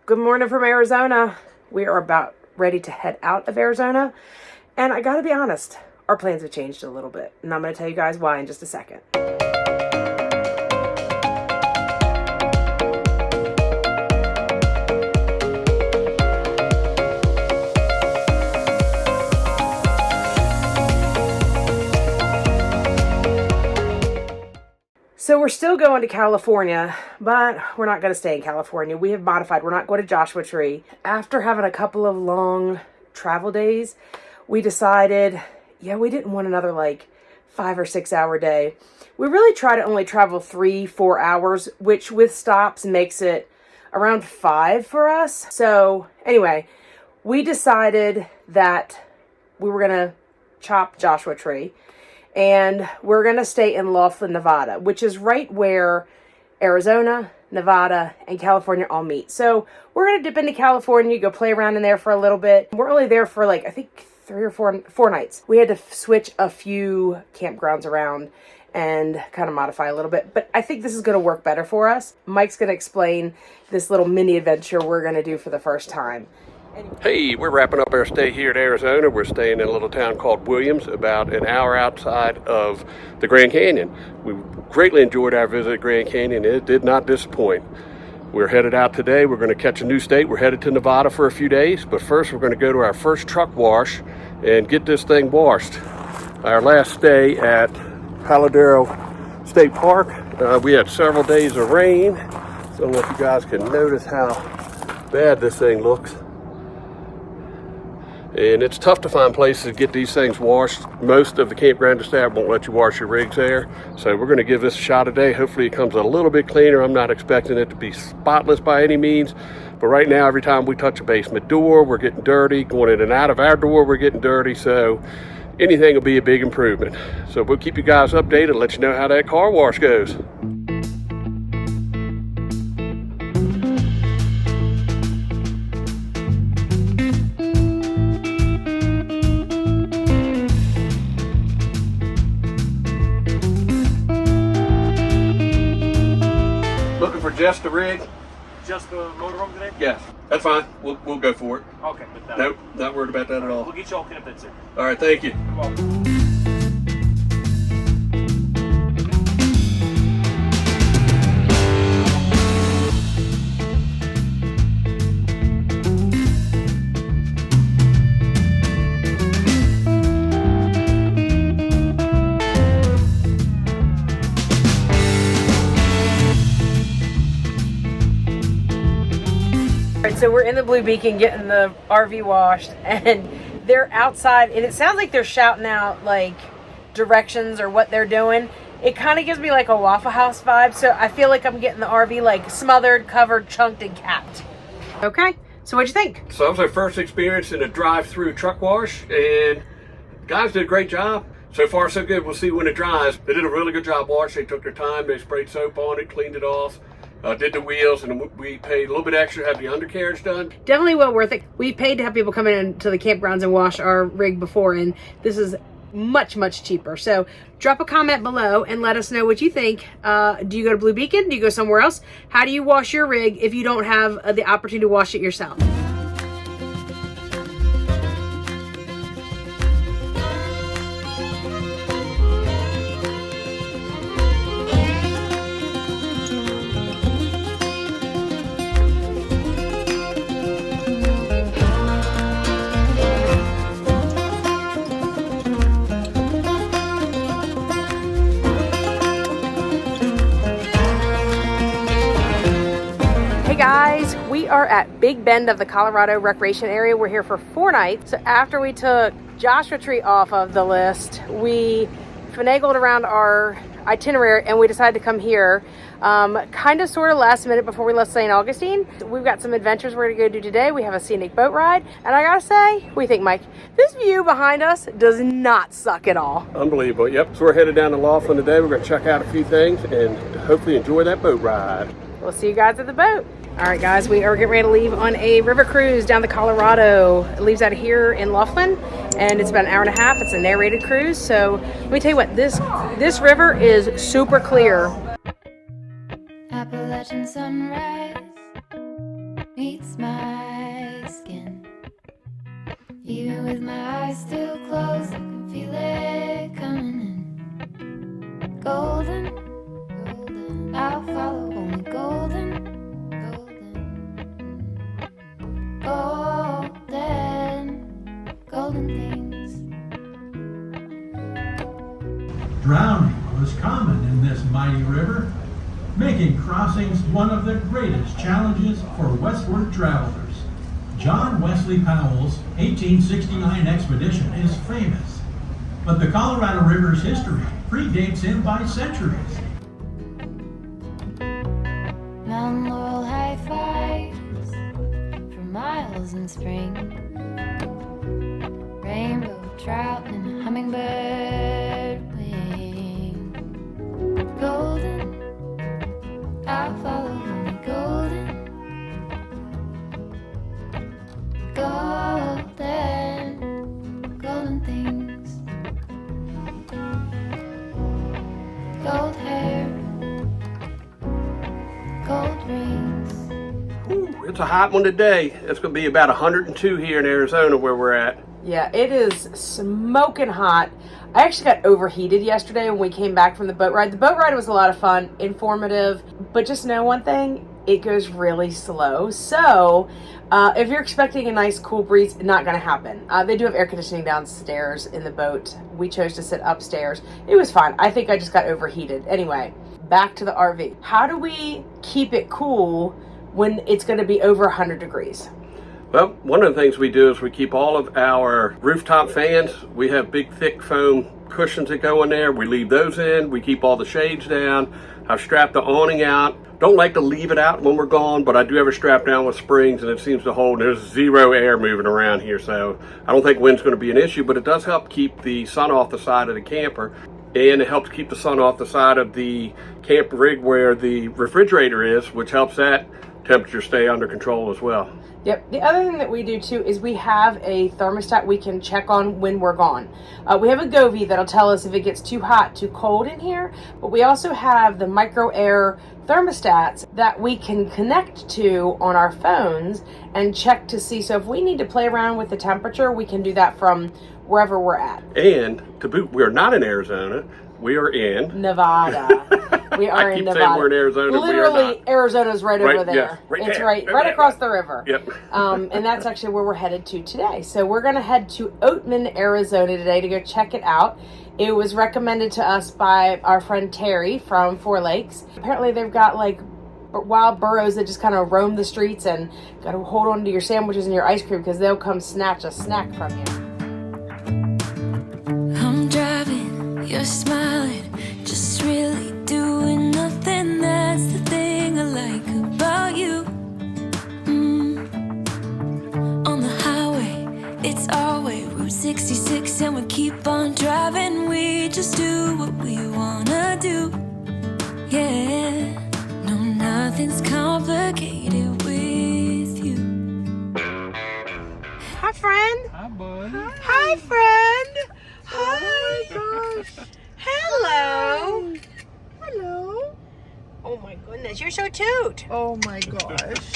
Good morning from Arizona. We are about ready to head out of Arizona. And I gotta be honest, our plans have changed a little bit. And I'm gonna tell you guys why in just a second. So we're still going to California, but we're not going to stay in California. We have modified. We're not going to Joshua Tree. After having a couple of long travel days, we decided, we didn't want another 5 or 6 hour day. We really try to only travel 3-4 hours, which with stops makes it around 5 for us. So anyway, we decided that we were going to chop Joshua Tree. And we're going to stay in Laughlin, Nevada, which is right where Arizona, Nevada, and California all meet. So we're going to dip into California, go play around in there for a little bit. We're only there for I think 3 or 4 nights. We had to switch a few campgrounds around and kind of modify a little bit. But I think this is going to work better for us. Mike's going to explain this little mini adventure we're going to do for the first time. Hey, we're wrapping up our stay here in Arizona. We're staying in a little town called Williams, about an hour outside of the Grand Canyon. We greatly enjoyed our visit at Grand Canyon. It did not disappoint. We're headed out today. We're going to catch a new state. We're headed to Nevada for a few days, but first we're going to go to our first truck wash and get this thing washed. Our last stay at Paladero State Park, we had several days of rain. So I don't know if you guys can notice how bad this thing looks. And it's tough to find places to get these things washed. Most of the campground staff won't let you wash your rigs there. So we're going to give this a shot today. Hopefully it comes a little bit cleaner. I'm not expecting it to be spotless by any means. But right now, every time we touch a basement door, we're getting dirty. Going in and out of our door, we're getting dirty. So anything will be a big improvement. So we'll keep you guys updated and let you know how that car wash goes. Just the rig? Just the motorhome today? Yes, that's fine. We'll go for it. Okay. Nope, not worried about that at all. We'll get you all connected, sir. All right, thank you. You're welcome. So we're in the Blue Beacon getting the RV washed, and they're outside, and it sounds like they're shouting out directions or what they're doing. It kind of gives me a Waffle House vibe, so I feel like I'm getting the RV smothered, covered, chunked, and capped. Okay, so what'd you think? So that was our first experience in a drive-through truck wash, and guys did a great job. So far, so good. We'll see when it dries. They did a really good job washing. They took their time. They sprayed soap on it, cleaned it off. Did the wheels, and we paid a little bit extra to have the undercarriage done. Definitely well worth it. We paid to have people come in to the campgrounds and wash our rig before, and this is much, much cheaper. So drop a comment below and let us know what you think. Do you go to Blue Beacon? Do you go somewhere else? How do you wash your rig if you don't have the opportunity to wash it yourself? Hey guys, we are at Big Bend of the Colorado Recreation Area. We're here for 4 nights. So after we took Joshua Tree off of the list, we finagled around our itinerary and we decided to come here kind of sort of last minute before we left St. Augustine. We've got some adventures we're gonna go do today. We have a scenic boat ride, and I gotta say, what do you think, Mike? This view behind us does not suck at all. Unbelievable. Yep. So we're headed down to Laughlin today. We're gonna check out a few things and hopefully enjoy that boat ride. We'll see you guys at the boat. All right, guys, we are getting ready to leave on a river cruise down the Colorado. It leaves out of here in Laughlin, and it's about an hour and a half. It's a narrated cruise. So let me tell you what, this river is super clear. Appalachian sunrise meets against my skin. Even with my eyes still closed, I can feel it coming in. Golden, golden, I'll follow only golden, golden, golden, golden things. Drowning was common in this mighty river, making crossings one of the greatest challenges for westward travelers. John Wesley Powell's 1869 expedition is famous, but the Colorado River's history predates him by centuries. Mountain laurel high fives for miles in spring. Rainbow trout and a hummingbird wing. Golden, I'll follow only golden. Golden, golden things. Gold hair, gold rings. Ooh, it's a hot one today. It's going to be about 102 here in Arizona where we're at. Yeah, it is smoking hot. I actually got overheated yesterday when we came back from the boat ride. The boat ride was a lot of fun, informative, but just know one thing, it goes really slow. So if you're expecting a nice cool breeze, not going to happen. They do have air conditioning downstairs in the boat. We chose to sit upstairs. It was fine. I think I just got overheated. Anyway, back to the RV. How do we keep it cool when it's going to be over 100 degrees? Well, one of the things we do is we keep all of our rooftop fans. We have big, thick foam cushions that go in there. We leave those in. We keep all the shades down. I've strapped the awning out. Don't like to leave it out when we're gone, but I do have it strapped down with springs, and it seems to hold. There's zero air moving around here, so I don't think wind's going to be an issue, but it does help keep the sun off the side of the camper, and it helps keep the sun off the side of the camper rig where the refrigerator is, which helps that temperature stay under control as well. Yep. The other thing that we do too is we have a thermostat we can check on when we're gone. We have a Govee that'll tell us if it gets too hot, too cold in here, but we also have the micro air thermostats that we can connect to on our phones and check to see. So if we need to play around with the temperature, we can do that from wherever we're at. And to boot, we're not in Arizona. We are in Nevada. We are I in keep Nevada. saying we're in Arizona. We are Literally, not. Arizona's right over there. Yes, right It's there. right across the river. Yep. And that's actually where we're headed to today. So we're going to head to Oatman, Arizona today to go check it out. It was recommended to us by our friend Terry from Four Lakes. Apparently they've got like wild burros that just kind of roam the streets, and got to hold on to your sandwiches and your ice cream because they'll come snatch a snack from you. I'm driving, you're smiling, just really doing nothing. That's the thing I like about you. On the highway, it's our way, Route 66, and we keep on driving. We just do what we wanna do. Yeah, no, nothing's complicated with you. Hi, friend. Hi, bud. Hi, friend. Hi. Oh, my gosh. Hello. Hello. Oh, my goodness. You're so cute. Oh my gosh.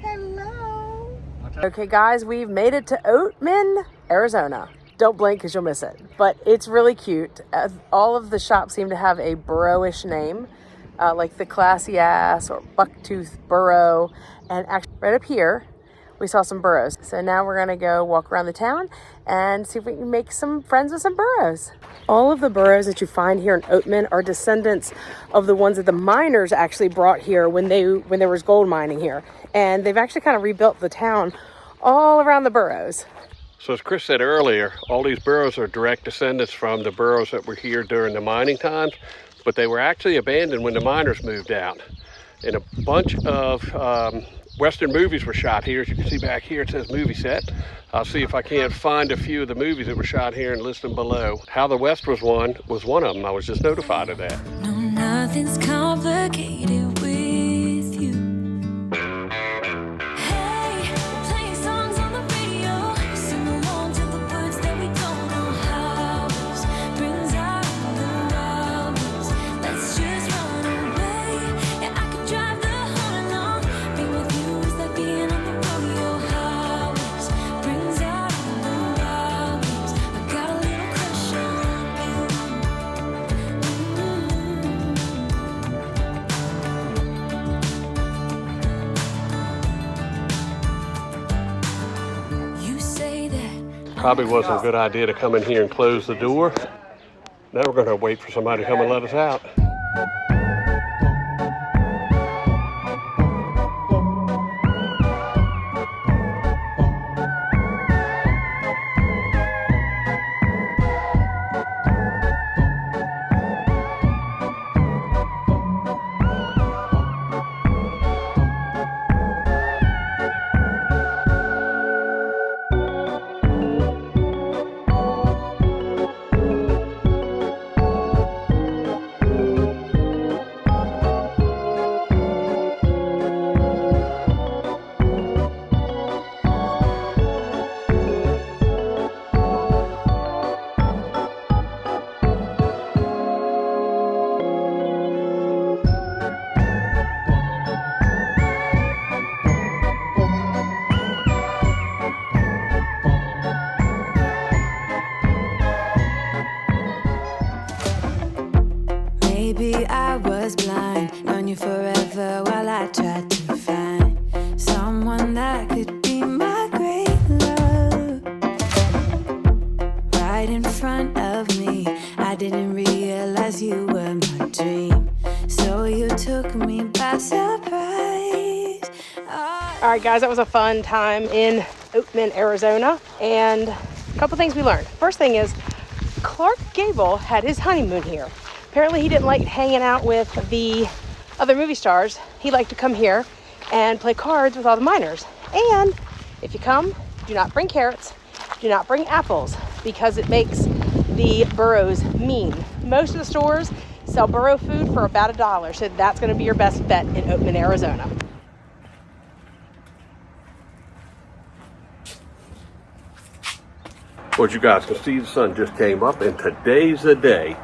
Hello. Okay, guys, we've made it to Oatman, Arizona. Don't blink because you'll miss it. But it's really cute. All of the shops seem to have a burro-ish name, like the Classy Ass or Bucktooth Burro. And actually, right up here, we saw some burros. So now we're going to go walk around the town and see if we can make some friends with some burros. All of the burros that you find here in Oatman are descendants of the ones that the miners actually brought here when there was gold mining here. And they've actually kind of rebuilt the town all around the burros. So as Chris said earlier, all these burros are direct descendants from the burros that were here during the mining times, but they were actually abandoned when the miners moved out. And a bunch of Western movies were shot here. As you can see back here, it says movie set. I'll see if I can't find a few of the movies that were shot here and list them below. How the West was one of them. I was just notified of that. No, nothing's complicated with you. Hey, playing songs on the radio, sing along to the words that we don't know how. Brings out the wildness. Let's just run away. Yeah, I could drive the whole along. Being with you is like being on the road. probably wasn't a good idea to come in here and close the door. Now we're going to wait for somebody to come and let us out. Maybe I was blind, known you forever while I tried to find someone that could be my great love. Right in front of me, I didn't realize you were my dream, so you took me by surprise. All right, guys, that was a fun time in Oatman, Arizona, and a couple things we learned. First thing is Clark Gable had his honeymoon here. Apparently he didn't like hanging out with the other movie stars. He liked to come here and play cards with all the miners. And if you come, do not bring carrots, do not bring apples, because it makes the Burros mean. Most of the stores sell burro food for about $1, so that's gonna be your best bet in Oatman, Arizona. Well, you guys can see the sun just came up, and today's the day.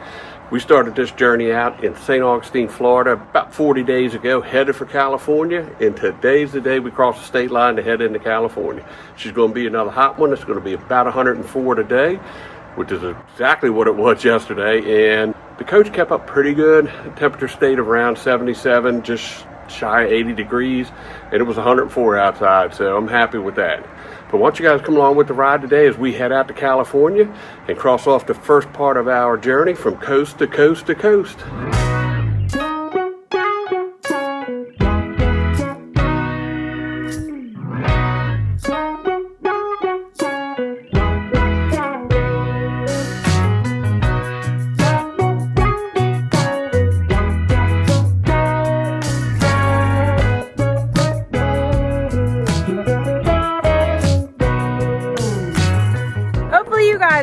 We started this journey out in St. Augustine, Florida, about 40 days ago, headed for California, and today's the day we cross the state line to head into California. She's going to be another hot one. It's going to be about 104 today, which is exactly what it was yesterday, and the coach kept up pretty good. The temperature stayed around 77, just shy of 80 degrees, and it was 104 outside, so I'm happy with that. But why don't you guys come along with the ride today as we head out to California and cross off the first part of our journey from coast to coast to coast.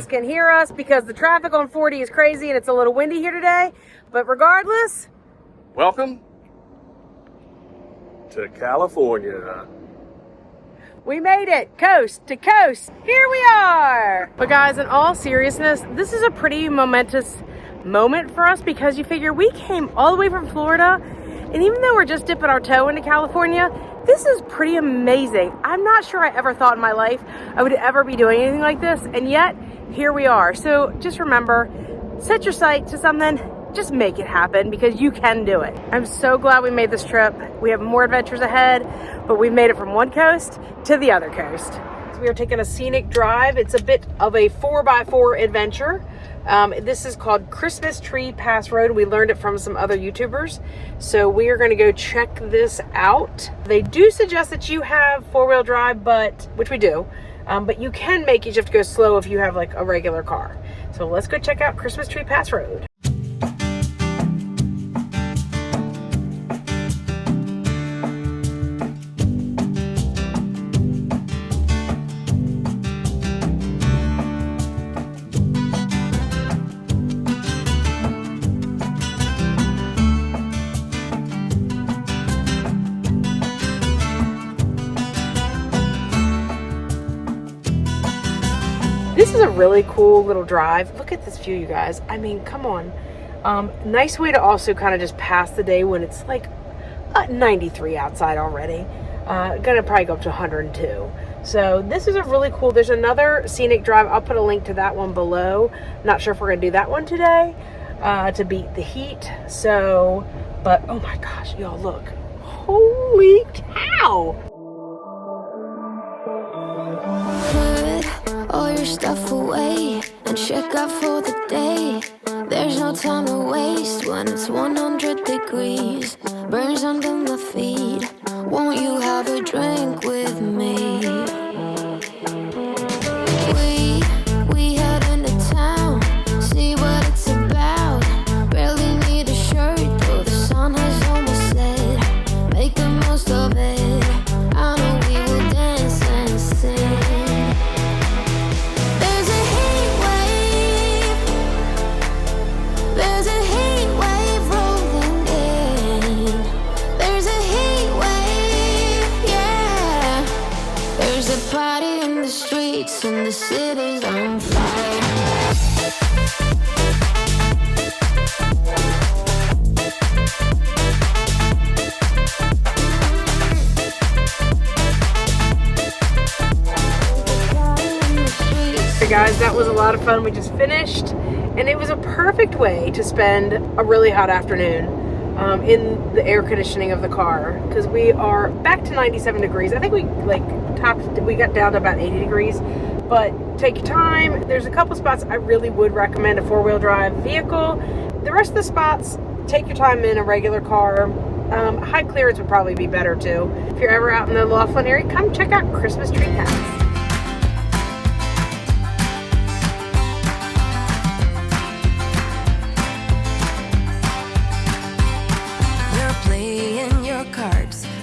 Can hear us because the traffic on 40 is crazy and it's a little windy here today, but regardless, welcome to California. We made it coast to coast. Here we are. But guys, in all seriousness, this is a pretty momentous moment for us because you figure we came all the way from Florida, and even though we're just dipping our toe into California, this is pretty amazing. I'm not sure I ever thought in my life I would ever be doing anything like this, and yet here we are. So just remember, set your sight to something, just make it happen because you can do it. I'm so glad we made this trip. We have more adventures ahead, but we made it from one coast to the other coast. So we are taking a scenic drive. It's a bit of a 4x4 adventure. This is called Christmas Tree Pass Road. We learned it from some other YouTubers. So we are going to go check this out. They do suggest that you have four-wheel drive, which we do. But you can make it, you have to go slow if you have like a regular car. So let's go check out Christmas Tree Pass Road. This is a really cool little drive. Look at this view, you guys. I mean, come on. Nice way to also kind of just pass the day when it's like 93 outside already. Gonna probably go up to 102. So this is a really cool, there's another scenic drive. I'll put a link to that one below. Not sure if we're gonna do that one today to beat the heat. So, but oh my gosh, y'all look. Holy cow. Put all your stuff away and check out for the day. There's no time to waste when it's 100 degrees. Burns under my feet. Won't you have a drink with me? We head into town, see what it's about. Barely need a shirt though the sun has almost set. Make the most of it. I know we will dance and sing. There's a heat wave. There's a heat wave rolling in. There's a heat wave, yeah. There's a party in the streets and the city's on fire. Hey guys, that was a lot of fun. We just finished, and it was a perfect way to spend a really hot afternoon in the air conditioning of the car, because we are back to 97 degrees. I think we got down to about 80 degrees, but take your time. There's a couple spots I really would recommend a four-wheel drive vehicle. The rest of the spots, take your time in a regular car. High clearance would probably be better too. If you're ever out in the Laughlin area, come check out Christmas Tree Pass.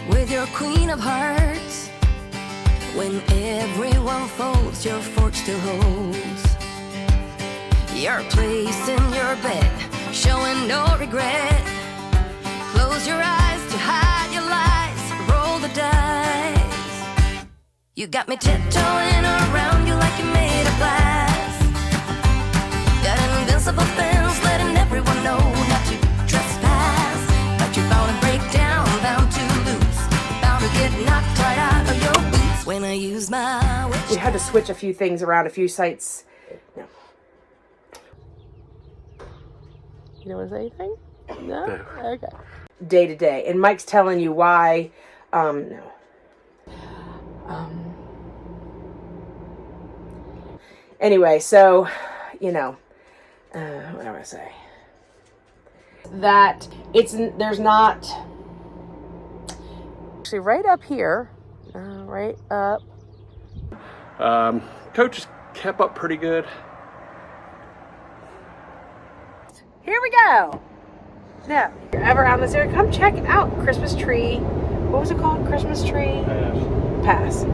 With your queen of hearts, when everyone folds, your fork still holds your place in your bed, showing no regret. Close your eyes to hide your lies, roll the dice. You got me tiptoeing around you like you're made of glass. Got an invincible fence, letting everyone know not to trespass. But you're bound to break down, bound to lose. Get knocked right out of your boots when I use my witch. We had to switch a few things around, a few sites. No. You don't want to say anything? No? Okay. Day to day. And Mike's telling you why, no. Anyway, so, you know, what do I say? That there's not... Actually, right up here, right up. Coach kept up pretty good. Here we go. Now, if you're ever out in this area, come check out Christmas Tree. What was it called? Christmas Tree Pass.